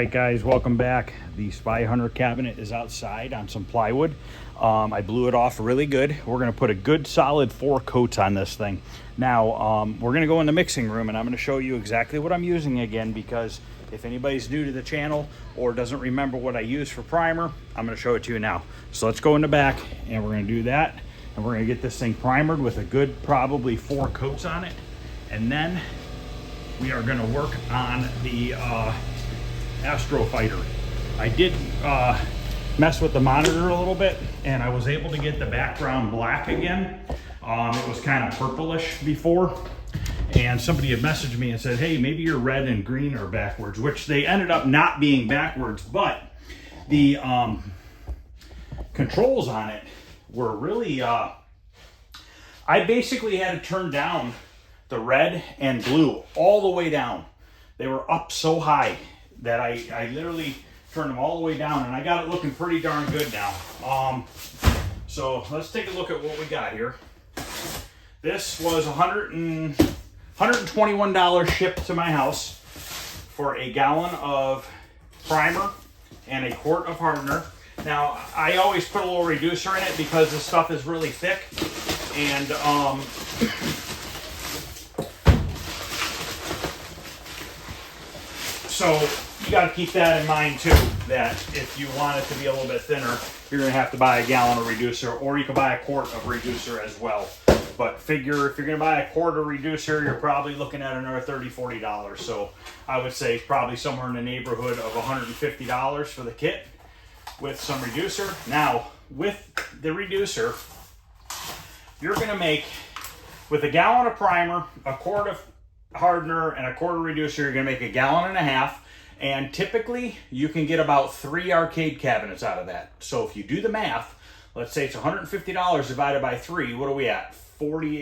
right, guys, welcome back. The Spy Hunter cabinet is outside on some plywood. I blew it off really good. We're going to put a good solid 4 coats on this thing. Now, we're going to go in the mixing room, and I'm going to show you exactly what I'm using again, because if anybody's new to the channel or doesn't remember what I use for primer, I'm going to show it to you now. So let's go in the back, and we're going to do that, and we're going to get this thing primered with a good probably 4 coats on it, and then we are going to work on the Astro Fighter. I did mess with the monitor a little bit, and I was able to get the background black again. It was kind of purplish before, and somebody had messaged me and said, hey, maybe your red and green are backwards, which they ended up not being backwards, but the controls on it were really, I basically had to turn down the red and blue all the way down. They were up so high that I literally turned them all the way down, and I got it looking pretty darn good now. So let's take a look at what we got here. This was $121 shipped to my house for a gallon of primer and a quart of hardener. Now, I always put a little reducer in it because this stuff is really thick, and so you got to keep that in mind too, that if you want it to be a little bit thinner, you're going to have to buy a gallon of reducer, or you can buy a quart of reducer as well. But figure if you're going to buy a quart of reducer, you're probably looking at another $30, $40. So I would say probably somewhere in the neighborhood of $150 for the kit with some reducer. Now, with the reducer, you're going to make, with a gallon of primer, a quart of hardener, and a quart of reducer, you're going to make a gallon and a half. And typically, you can get about 3 arcade cabinets out of that. So if you do the math, let's say it's $150 divided by 3, what are we at? 40,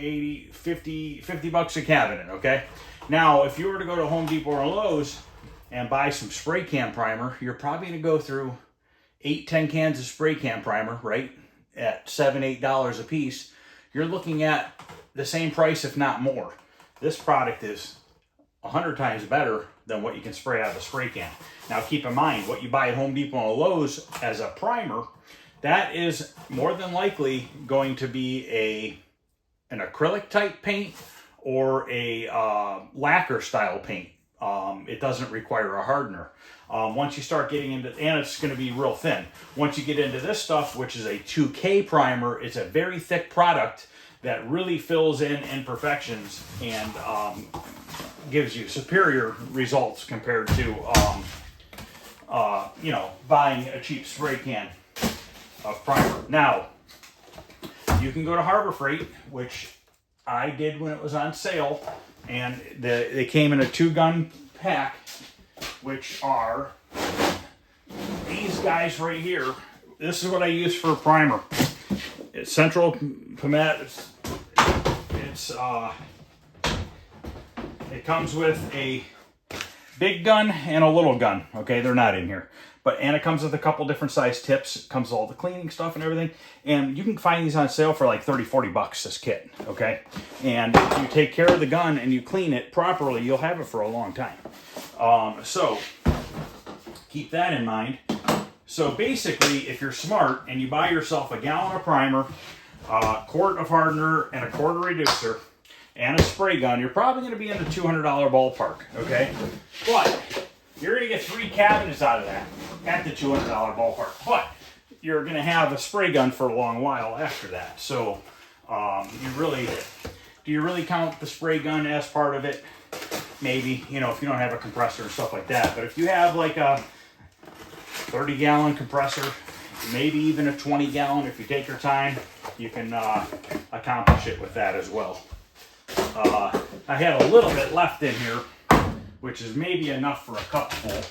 80, 50 bucks a cabinet, okay? Now, if you were to go to Home Depot or Lowe's and buy some spray can primer, you're probably going to go through 8-10 cans of spray can primer, right? At $7-8 a piece. You're looking at the same price, if not more. This product is 100 times better than what you can spray out of a spray can. Now, keep in mind, what you buy at Home Depot or Lowe's as a primer, that is more than likely going to be an acrylic type paint or a lacquer style paint. It doesn't require a hardener. Once you start getting into, and it's going to be real thin. Once you get into this stuff, which is a 2K primer, it's a very thick product that really fills in imperfections and gives you superior results compared to buying a cheap spray can of primer. Now, you can go to Harbor Freight, which I did when it was on sale, and they came in a 2-gun pack, which are these guys right here. This is what I use for a primer. It's Central Pomade. It comes with a big gun and a little gun. Okay, they're not in here. And it comes with a couple different size tips. It comes with all the cleaning stuff and everything. And you can find these on sale for like 30-40 bucks, this kit, okay? And if you take care of the gun and you clean it properly, you'll have it for a long time. So keep that in mind. So basically, if you're smart and you buy yourself a gallon of primer, a quart of hardener, and a quart of reducer, and a spray gun, you're probably going to be in the $200 ballpark, okay? But you're going to get 3 cabinets out of that at the $200 ballpark. But you're going to have a spray gun for a long while after that. So do you really count the spray gun as part of it? Maybe, if you don't have a compressor and stuff like that. But if you have like a 30-gallon compressor, maybe even a 20-gallon, if you take your time, you can accomplish it with that as well. I had a little bit left in here, which is maybe enough for a cup full.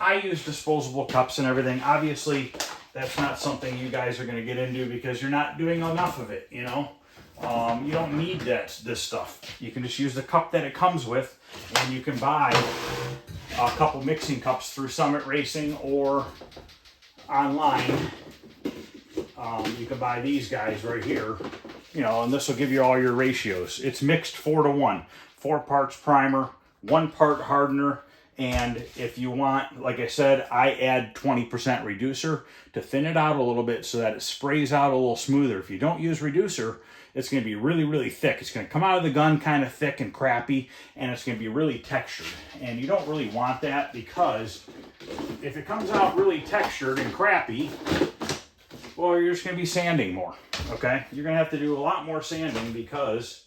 I use disposable cups and everything. Obviously, that's not something you guys are going to get into because you're not doing enough of it, You don't need this stuff. You can just use the cup that it comes with, and you can buy a couple mixing cups through Summit Racing or online. You can buy these guys right here, and this will give you all your ratios. It's mixed 4-to-1. 4 parts primer, 1 part hardener. And if you want, like I said, I add 20% reducer to thin it out a little bit so that it sprays out a little smoother. If you don't use reducer, it's going to be really, really thick. It's going to come out of the gun kind of thick and crappy, and it's going to be really textured. And you don't really want that, because if it comes out really textured and crappy, well, you're just going to be sanding more, okay? You're going to have to do a lot more sanding because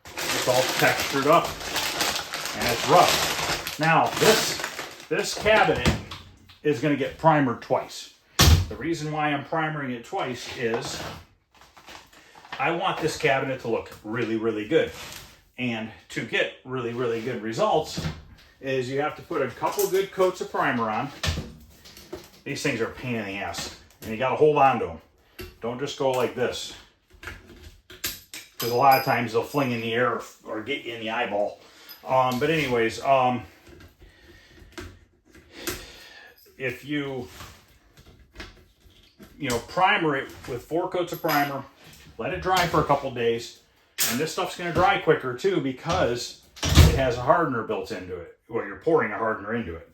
it's all textured up and it's rough. Now, this cabinet is going to get primered twice. The reason why I'm primering it twice is I want this cabinet to look really, really good. And to get really, really good results is you have to put a couple good coats of primer on. These things are a pain in the ass, and you got to hold on to them. Don't just go like this, because a lot of times they'll fling in the air or get you in the eyeball. But anyways, if you primer it with 4 coats of primer, let it dry for a couple days, and this stuff's going to dry quicker too because it has a hardener built into it. Well, you're pouring a hardener into it.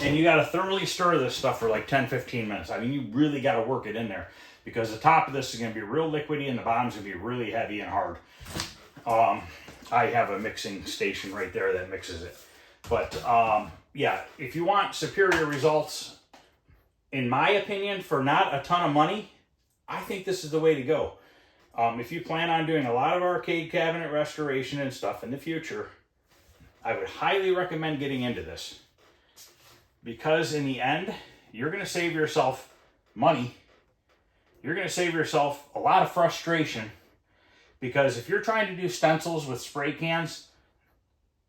And you got to thoroughly stir this stuff for like 10-15 minutes. I mean, you really got to work it in there, because the top of this is going to be real liquidy and the bottom's going to be really heavy and hard. I have a mixing station right there that mixes it. But yeah, if you want superior results, in my opinion, for not a ton of money, I think this is the way to go. If you plan on doing a lot of arcade cabinet restoration and stuff in the future, I would highly recommend getting into this. Because in the end, you're going to save yourself money. You're going to save yourself a lot of frustration. Because if you're trying to do stencils with spray cans,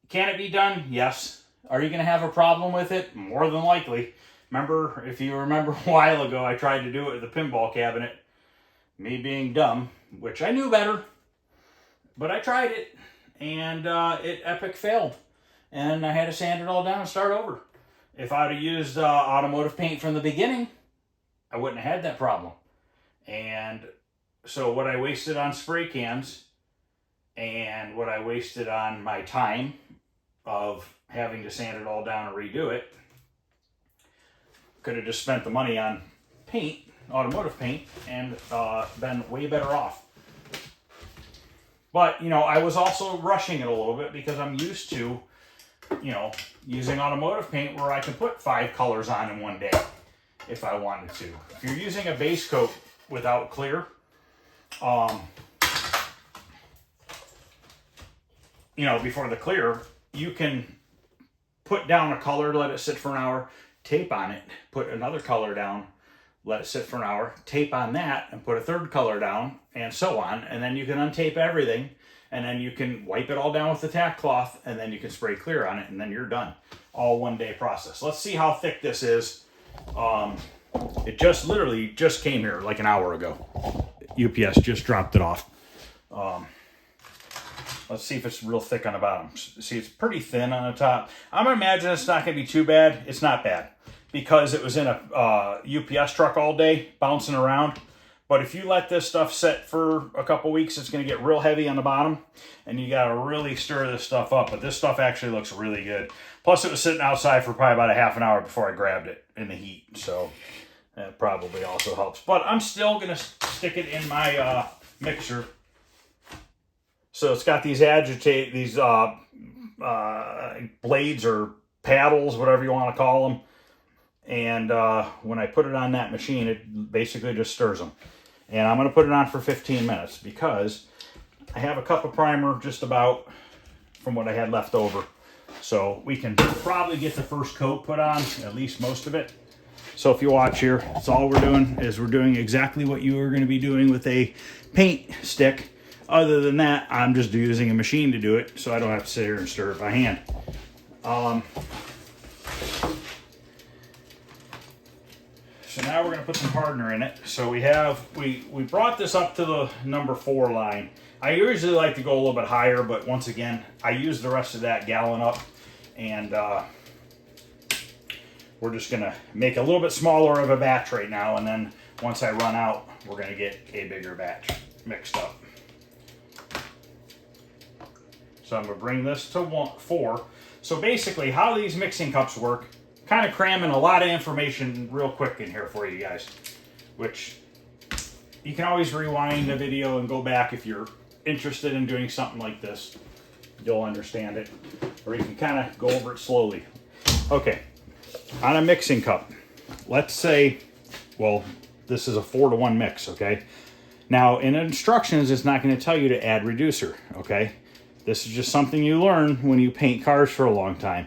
can it be done? Yes. Are you going to have a problem with it? More than likely. If you remember a while ago, I tried to do it with the pinball cabinet. Me being dumb, which I knew better, but I tried it, and it epic failed. And I had to sand it all down and start over. If I'd have used automotive paint from the beginning, I wouldn't have had that problem. And so what I wasted on spray cans and what I wasted on my time of having to sand it all down and redo it, could have just spent the money on paint, automotive paint, and been way better off. But, I was also rushing it a little bit because I'm used to, using automotive paint where I can put 5 colors on in one day if I wanted to. If you're using a base coat without clear, before the clear, you can put down a color, let it sit for an hour, tape on it, put another color down, let it sit for an hour, tape on that, and put a third color down, and so on. And then you can untape everything, and then you can wipe it all down with the tack cloth, and then you can spray clear on it, and then you're done. All one-day process. Let's see how thick this is. It just literally just came here like an hour ago. UPS just dropped it off. Let's see if it's real thick on the bottom. See, it's pretty thin on the top. I'm going to imagine it's not going to be too bad. It's not bad because it was in a UPS truck all day, bouncing around. But if you let this stuff set for a couple weeks, it's going to get real heavy on the bottom, and you got to really stir this stuff up. But this stuff actually looks really good. Plus, it was sitting outside for probably about a half an hour before I grabbed it in the heat, so that probably also helps. But I'm still going to stick it in my mixer. So it's got these blades or paddles, whatever you want to call them. And when I put it on that machine, it basically just stirs them. And I'm going to put it on for 15 minutes because I have a cup of primer just about from what I had left over. So we can probably get the first coat put on, at least most of it. So if you watch here, that's all we're doing is we're doing exactly what you are going to be doing with a paint stick. Other than that, I'm just using a machine to do it, so I don't have to sit here and stir it by hand. So now we're going to put some hardener in it. So we brought this up to the number 4 line. I usually like to go a little bit higher, but once again, I use the rest of that gallon up, and we're just going to make a little bit smaller of a batch right now, and then once I run out, we're going to get a bigger batch mixed up. So I'm going to bring this to 4. So basically how these mixing cups work, kind of cramming a lot of information real quick in here for you guys, which you can always rewind the video and go back if you're interested in doing something like this. You'll understand it, or you can kind of go over it slowly. Okay, on a mixing cup, let's say, well, this is a 4-to-1 mix, okay? Now, in instructions, it's not going to tell you to add reducer, okay? This is just something you learn when you paint cars for a long time.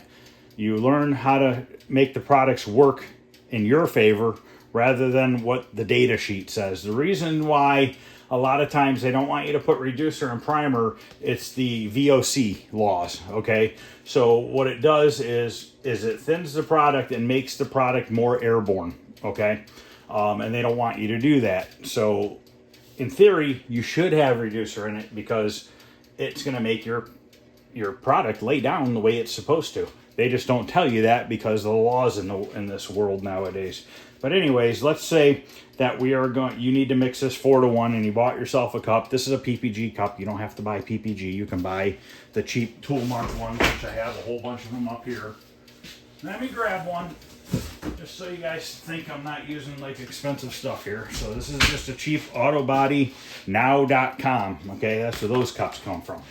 You learn how to make the products work in your favor rather than what the data sheet says. The reason why a lot of times they don't want you to put reducer and primer, it's the VOC laws, okay? So what it does is it thins the product and makes the product more airborne, okay? And they don't want you to do that. So in theory, you should have reducer in it because it's going to make your product lay down the way it's supposed to. They just don't tell you that because of the laws in this world nowadays. But anyways, let's say that you need to mix this 4-to-1 and you bought yourself a cup. This is a PPG cup. You don't have to buy PPG. You can buy the cheap Tool Mart ones, which I have a whole bunch of them up here. Let me grab one, just so you guys think I'm not using like expensive stuff here. So this is just a cheap autobodynow.com. Okay, that's where those cups come from.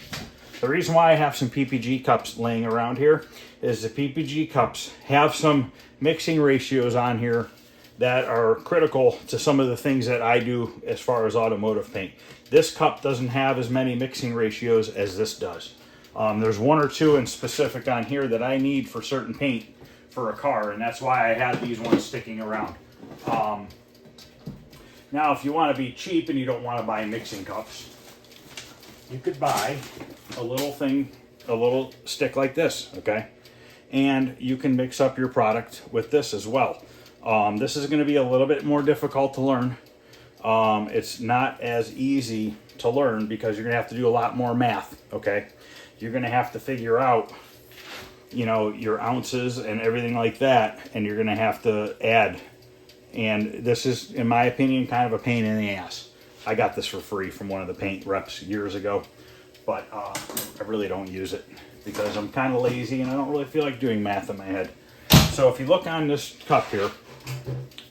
The reason why I have some PPG cups laying around here is the PPG cups have some mixing ratios on here that are critical to some of the things that I do as far as automotive paint. This cup doesn't have as many mixing ratios as this does. There's 1 or 2 in specific on here that I need for certain paint for a car, and that's why I had these ones sticking around. Now, if you want to be cheap and you don't want to buy mixing cups, you could buy a little stick like this, okay? And you can mix up your product with this as well. This is going to be a little bit more difficult to learn. It's not as easy to learn because you're going to have to do a lot more math, okay? You're going to have to figure out, your ounces and everything like that, and you're going to have to add. And this is, in my opinion, kind of a pain in the ass. I got this for free from one of the paint reps years ago, but I really don't use it because I'm kind of lazy and I don't really feel like doing math in my head. So if you look on this cup here,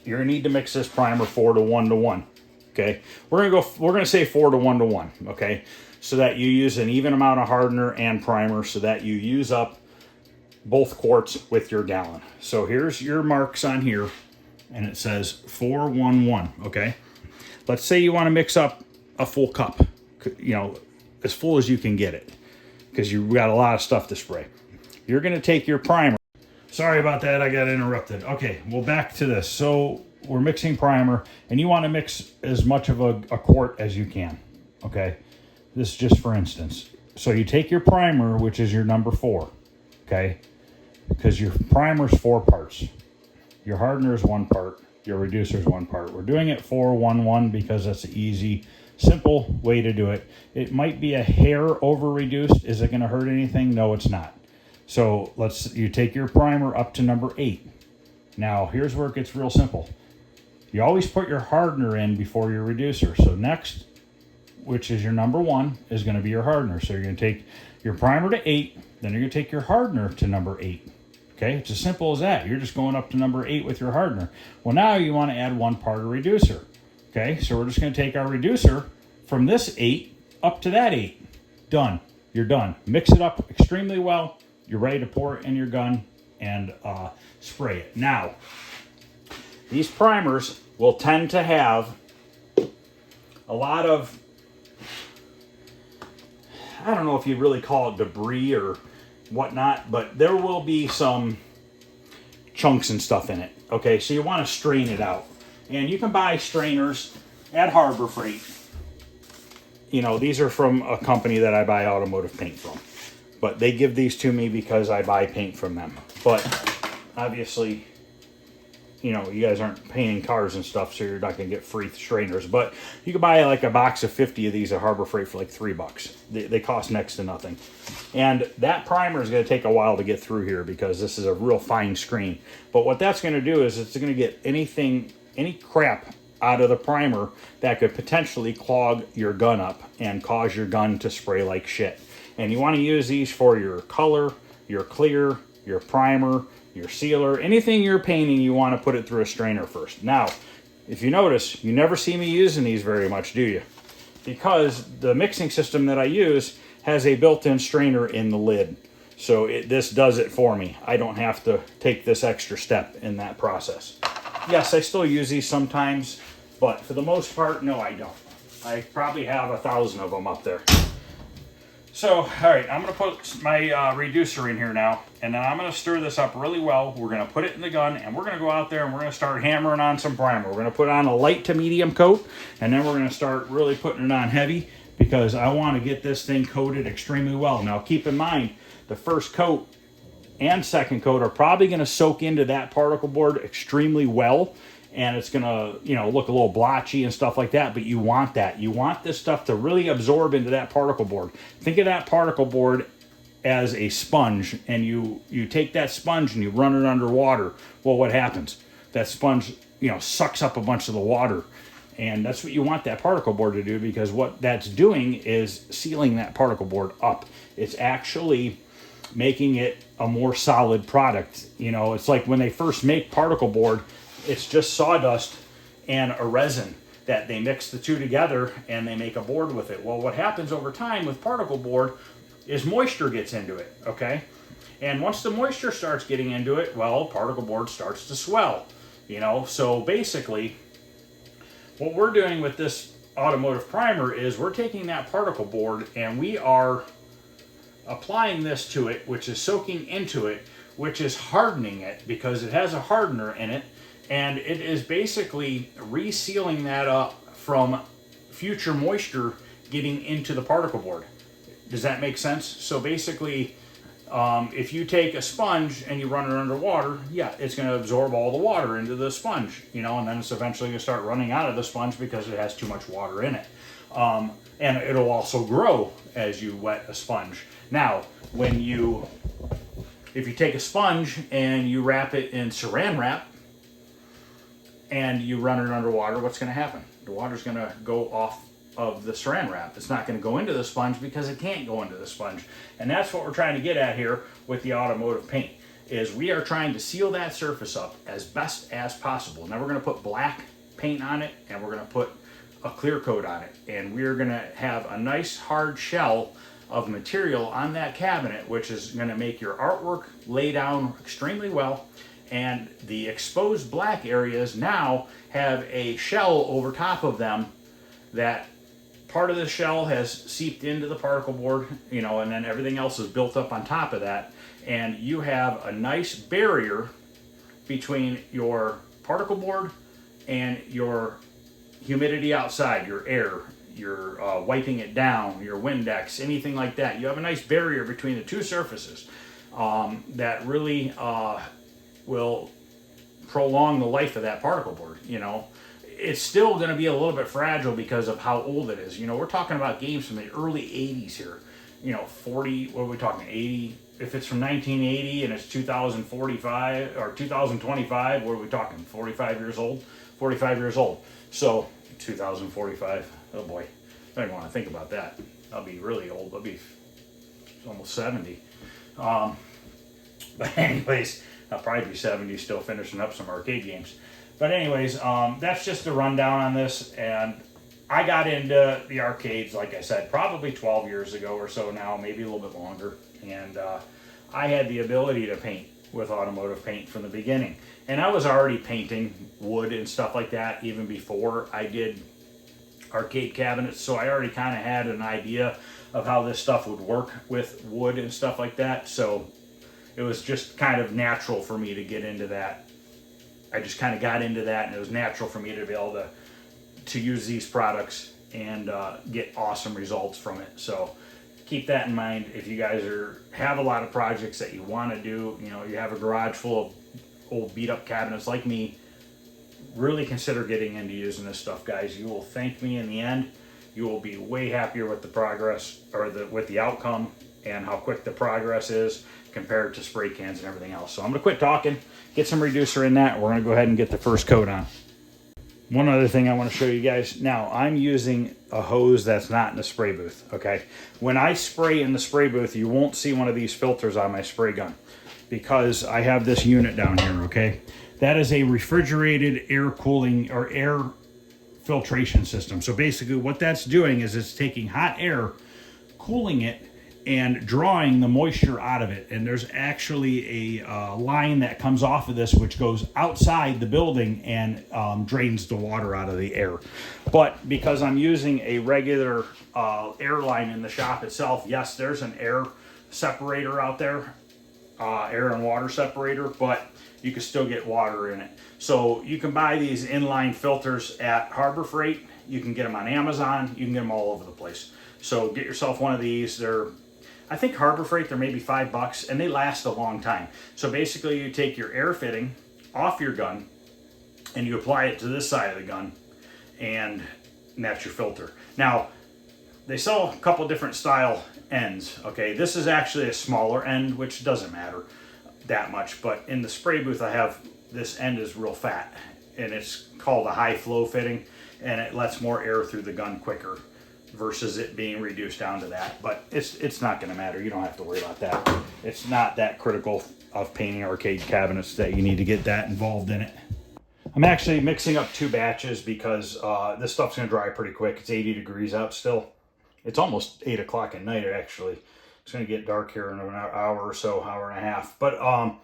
you're gonna need to mix this primer 4-to-1. Okay, we're gonna say 4-to-1, okay, so that you use an even amount of hardener and primer so that you use up both quarts with your gallon. So here's your marks on here, and it says 4-1-1. Okay, let's say you want to mix up a full cup, as full as you can get it, because you've got a lot of stuff to spray. You're going to take your primer. Sorry about that, I got interrupted. Okay, well, back to this. So we're mixing primer, and you want to mix as much of a quart as you can, okay? This is just for instance. So you take your primer, which is your number 4, okay? Because your primer's 4 parts. Your hardener is 1 part. Your reducer is 1 part. We're doing it 4-1-1 because that's an easy, simple way to do it. It might be a hair over reduced. Is it going to hurt anything? No, it's not. So you take your primer up to number 8. Now here's where it gets real simple. You always put your hardener in before your reducer. So next, which is your number 1, is going to be your hardener. So you're going to take your primer to 8, then you're going to take your hardener to number 8. Okay, it's as simple as that. You're just going up to number 8 with your hardener. Well, now you want to add 1 part of reducer. Okay, so we're just going to take our reducer from this 8 up to that 8. Done. You're done. Mix it up extremely well. You're ready to pour it in your gun and spray it. Now, these primers will tend to have a lot of, I don't know if you really call it debris or whatnot, but there will be some chunks and stuff in it. Okay, so you want to strain it out. And you can buy strainers at Harbor Freight. These are from a company that I buy automotive paint from. But they give these to me because I buy paint from them. But obviously, you guys aren't painting cars and stuff, so you're not going to get free strainers. But you can buy like a box of 50 of these at Harbor Freight for like $3. They cost next to nothing. And that primer is going to take a while to get through here because this is a real fine screen. But what that's going to do is it's going to get any crap out of the primer that could potentially clog your gun up and cause your gun to spray like shit. And you want to use these for your color, your clear, your primer, your sealer, anything you're painting, you want to put it through a strainer first. Now, if you notice, you never see me using these very much, do you? Because the mixing system that I use has a built-in strainer in the lid. So this does it for me. I don't have to take this extra step in that process. Yes, I still use these sometimes, but for the most part, no, I don't. I probably have 1,000 of them up there. So, all right, I'm going to put my reducer in here now, and then I'm going to stir this up really well. We're going to put it in the gun, and we're going to go out there and we're going to start hammering on some primer. We're going to put on a light to medium coat, and then we're going to start really putting it on heavy, because I want to get this thing coated extremely well. Now, keep in mind, the first coat and second coat are probably going to soak into that particle board extremely well, and it's going to, you know, look a little blotchy and stuff like that, but you want that. You want this stuff to really absorb into that particle board. Think of that particle board as a sponge, and you take that sponge and you run it under water. Well, what happens? That sponge, you know, sucks up a bunch of the water, and that's what you want that particle board to do, because what that's doing is sealing that particle board up. It's actually making it a more solid product. You know, it's like when they first make particle board, it's just sawdust and a resin that they mix the two together and they make a board with it. Well, what happens over time with particle board is moisture gets into it, okay? And once the moisture starts getting into it, well, particle board starts to swell, you know? So basically, what we're doing with this automotive primer is we're taking that particle board and we are applying this to it, which is soaking into it, which is hardening it because it has a hardener in it. And it is basically resealing that up from future moisture getting into the particle board. Does that make sense? So basically, if you take a sponge and you run it under water, yeah, it's going to absorb all the water into the sponge, you know, and then it's eventually going to start running out of the sponge because it has too much water in it. And it'll also grow as you wet a sponge. Now, if you take a sponge and you wrap it in saran wrap, and you run it underwater, what's going to happen? The water's going to go off of the saran wrap. It's not going to go into the sponge because it can't go into the sponge. And that's what we're trying to get at here with the automotive paint, is we are trying to seal that surface up as best as possible. Now we're going to put black paint on it, and we're going to put a clear coat on it. And we're going to have a nice hard shell of material on that cabinet, which is going to make your artwork lay down extremely well. And the exposed black areas now have a shell over top of them that part of the shell has seeped into the particle board, you know, and then everything else is built up on top of that. And you have a nice barrier between your particle board and your humidity outside, your air, your wiping it down, your Windex, anything like that. You have a nice barrier between the two surfaces that really will prolong the life of that particle board. You know, it's still going to be a little bit fragile because of how old it is. You know, we're talking about games from the early 80s here. You know, 40, what are we talking, 80? If it's from 1980 and it's 2045 or 2025, what are we talking, 45 years old? 45 years old. So, 2045, oh boy, I don't even want to think about that. I'll be really old. I'll be almost 70. But anyways, I'll probably be 70 still finishing up some arcade games. But anyways, that's just a rundown on this. And I got into the arcades, like I said, probably 12 years ago or so now, maybe a little bit longer. And I had the ability to paint with automotive paint from the beginning. And I was already painting wood and stuff like that even before I did arcade cabinets. So I already kind of had an idea of how this stuff would work with wood and stuff like that. So it was just kind of natural for me to get into that. I just kind of got into that, and it was natural for me to be able to use these products and get awesome results from it. So keep that in mind. If you guys have a lot of projects that you want to do, you know, you have a garage full of old beat up cabinets like me, really consider getting into using this stuff, guys. You will thank me in the end. You will be way happier with the progress, or with the outcome, and how quick the progress is compared to spray cans and everything else. So I'm going to quit talking, get some reducer in that, and we're going to go ahead and get the first coat on. One other thing I want to show you guys. Now, I'm using a hose that's not in the spray booth, okay? When I spray in the spray booth, you won't see one of these filters on my spray gun because I have this unit down here, okay? That is a refrigerated air cooling or air filtration system. So basically what that's doing is it's taking hot air, cooling it, and drawing the moisture out of it. And there's actually a line that comes off of this which goes outside the building and drains the water out of the air. But because I'm using a regular air line in the shop itself, yes, there's an air separator out there, air and water separator, but you can still get water in it. So you can buy these inline filters at Harbor Freight. You can get them on Amazon. You can get them all over the place. So get yourself one of these. They're, I think Harbor Freight, they're maybe $5 and they last a long time. So basically you take your air fitting off your gun and you apply it to this side of the gun and that's your filter. Now, they sell a couple different style ends, okay? This is actually a smaller end, which doesn't matter that much, but in the spray booth I have, this end is real fat and it's called a high flow fitting and it lets more air through the gun quicker versus it being reduced down to that. But it's not going to matter. You don't have to worry about that. It's not that critical of painting arcade cabinets that you need to get that involved in it. I'm actually mixing up 2 batches because this stuff's going to dry pretty quick. It's 80 degrees out still. It's almost 8 o'clock at night actually. It's going to get dark here in an hour or so, hour and a half. But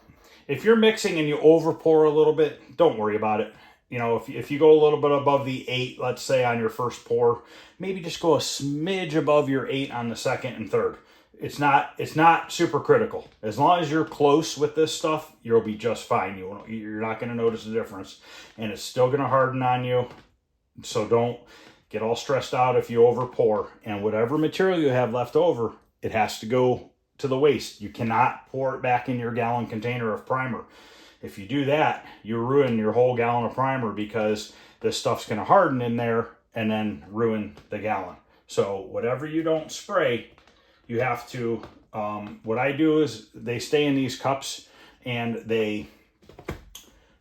if you're mixing and you over pour a little bit, don't worry about it. You know, if you go a little bit above the 8, let's say on your first pour, maybe just go a smidge above your 8 on the second and third. It's not super critical. As long as you're close with this stuff, you'll be just fine. You're not going to notice the difference, and it's still going to harden on you. So don't get all stressed out if you over pour. And whatever material you have left over, it has to go to the waste. You cannot pour it back in your gallon container of primer. If you do that, you ruin your whole gallon of primer because this stuff's going to harden in there and then ruin the gallon. So whatever you don't spray, you have to, what I do is they stay in these cups and they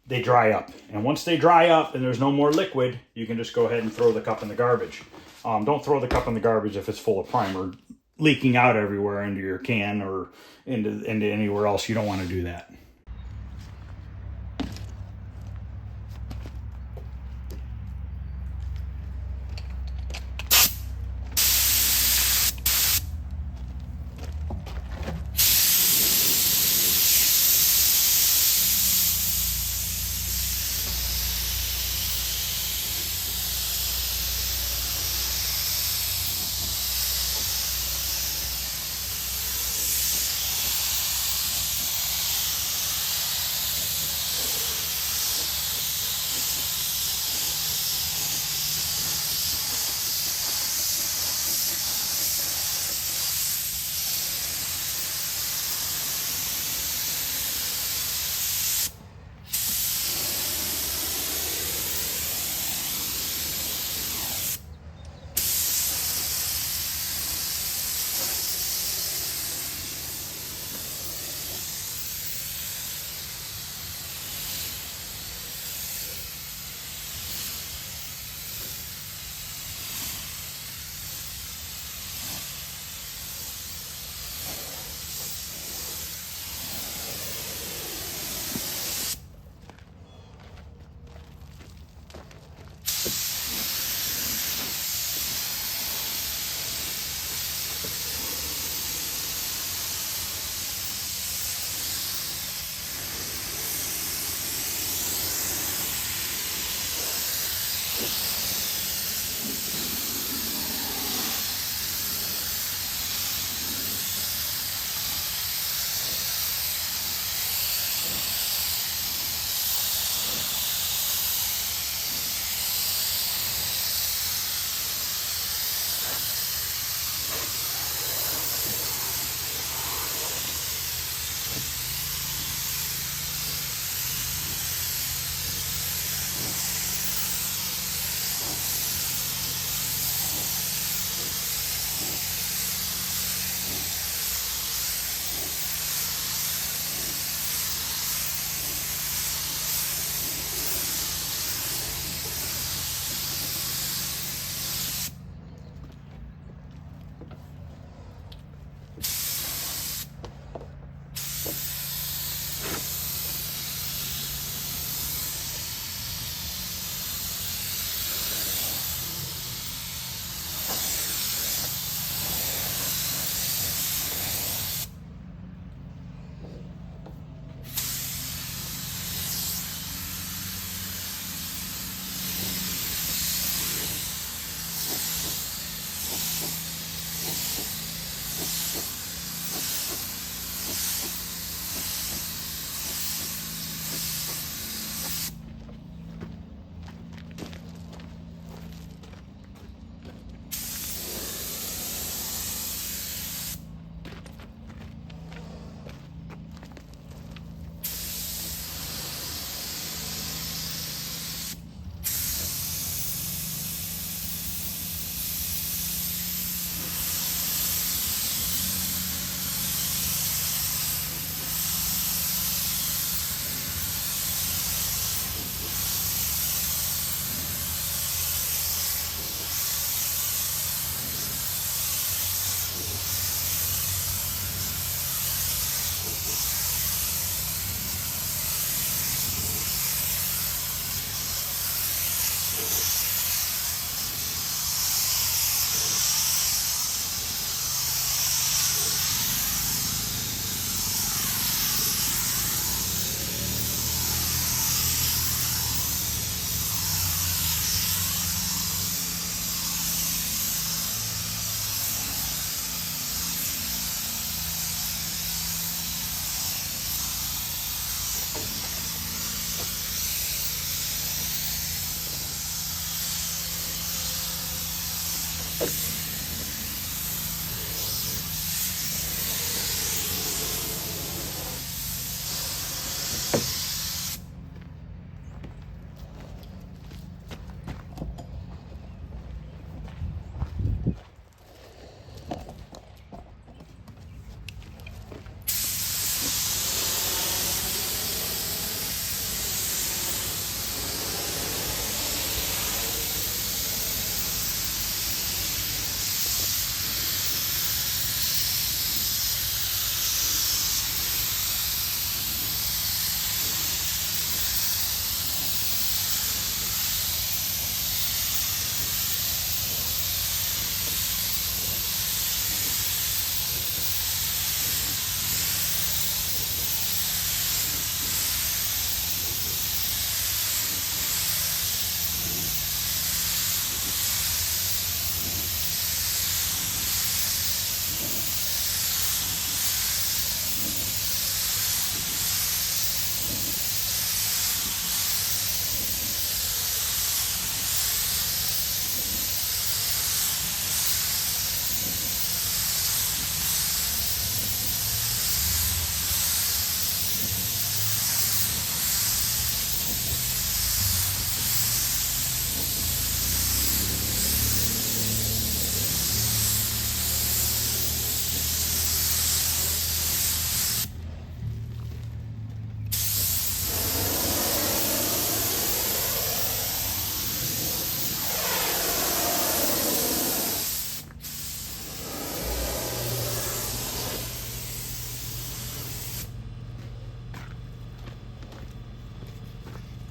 dry up. And once they dry up and there's no more liquid, you can just go ahead and throw the cup in the garbage. Don't throw the cup in the garbage if it's full of primer leaking out everywhere into your can or into anywhere else. You don't want to do that.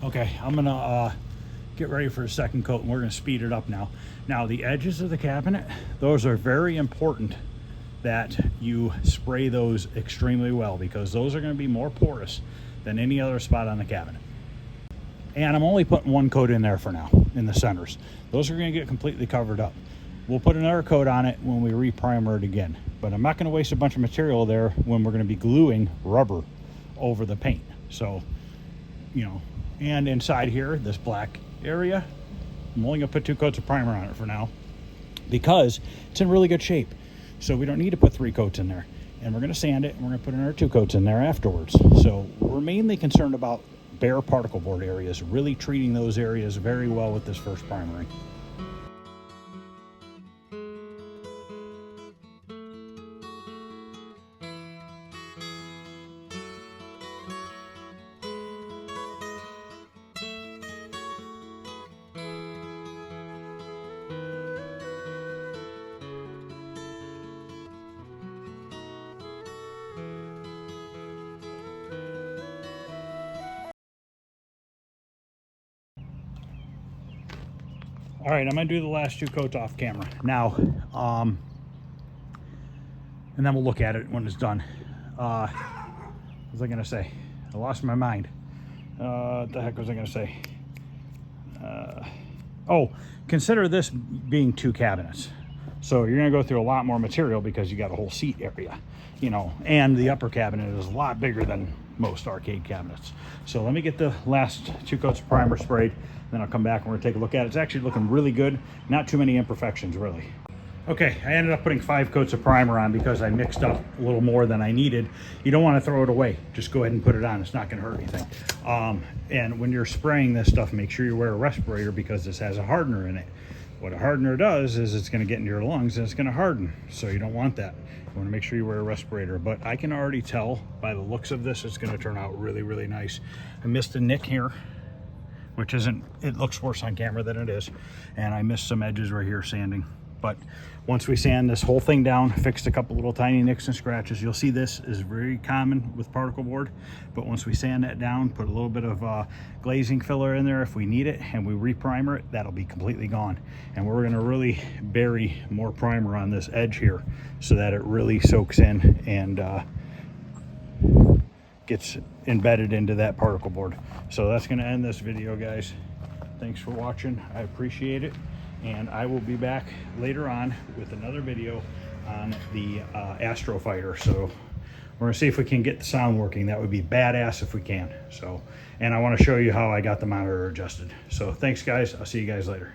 Okay, I'm gonna get ready for a second coat, and we're gonna speed it up now. Now, the edges of the cabinet, those are very important that you spray those extremely well, because those are gonna be more porous than any other spot on the cabinet. And I'm only putting one coat in there for now, in the centers. Those are gonna get completely covered up. We'll put another coat on it when we re-primer it again, but I'm not gonna waste a bunch of material there when we're gonna be gluing rubber over the paint. So, you know, and inside here, this black area, I'm only gonna put 2 coats of primer on it for now because it's in really good shape. So we don't need to put 3 coats in there. And we're gonna sand it, and we're gonna put another 2 coats in there afterwards. So we're mainly concerned about bare particle board areas, really treating those areas very well with this first primering. All right, I'm gonna do the last 2 coats off camera now, and then we'll look at it when it's done. What was I gonna say? I lost my mind. What the heck was I gonna say? Oh, consider this being 2 cabinets. So you're gonna go through a lot more material because you got a whole seat area, you know, and the upper cabinet is a lot bigger than most arcade cabinets. So let me get the last 2 coats of primer sprayed, then I'll come back and we're gonna take a look at it. It's actually looking really good. Not too many imperfections, really. Okay, I ended up putting 5 coats of primer on because I mixed up a little more than I needed. You don't want to throw it away. Just go ahead and put it on. It's not going to hurt anything. And when you're spraying this stuff, make sure you wear a respirator because this has a hardener in it. What a hardener does is it's going to get into your lungs and it's going to harden. So you don't want that. You want to make sure you wear a respirator. But I can already tell by the looks of this, it's going to turn out really, really nice. I missed a nick here, which isn't, it looks worse on camera than it is. And I missed some edges right here sanding. But once we sand this whole thing down, fixed a couple little tiny nicks and scratches, you'll see this is very common with particle board. But once we sand that down, put a little bit of glazing filler in there if we need it, and we re-primer it, that'll be completely gone. And we're gonna really bury more primer on this edge here so that it really soaks in and gets embedded into that particle board. So that's gonna end this video, guys. Thanks for watching. I appreciate it. And I will be back later on with another video on the Astro Fighter. So we're gonna see if we can get the sound working. That would be badass if we can. So, and I want to show you how I got the monitor adjusted. So thanks, guys. I'll see you guys later.